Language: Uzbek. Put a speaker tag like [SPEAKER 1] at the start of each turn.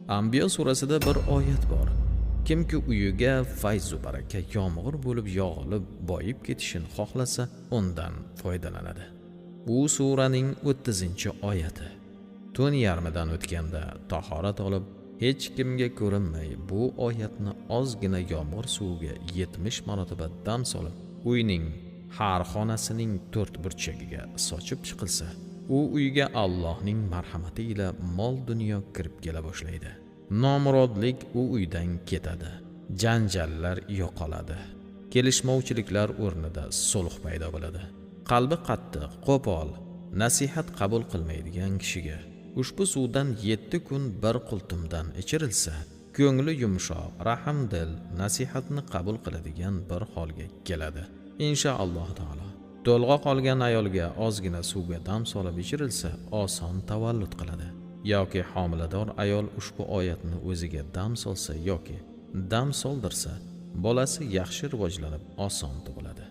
[SPEAKER 1] Anbiyo surasida bir oyat bor. Kimki uyiga fayzu baraka yomg'ir bo'lib yog'ilib boyib ketishini xohlasa, undan foydalanadi. Bu suraning 30-oyati. Tun yarmidan o'tganda tahorat olib, hech kimga ko'rinmay bu oyatni ozgina yomg'ir suviga 70 marotaba dam solib, uyning har xonasining 4 burchagiga sochib chiqilsa, u uyga Allohning marhamati ila mol dunyo kirib kela boshlaydi. Nomurodlik u uydan ketadi. Janjallar yo'qoladi. Kelishmovchiliklar o'rnida sulh paydo bo'ladi. Qalbi qattiq, qo'pol, nasihat qabul qilmaydigan kishiga ushbu suvdan 7 kun bir qultumdan ichirilsa, ko'ngli yumshoq, rahmdil, nasihatni qabul qiladigan bir holga keladi. Inshaalloh taolo. To'lg'oq olgan ayolga ozgina suvga dam solib ichirilsa, oson tavallud qiladi. Yoki homilador ayol ushbu oyatni o'ziga dam solsa yoki dam soldirsa, bolasi yaxshi rivojlanib, oson tug'iladi.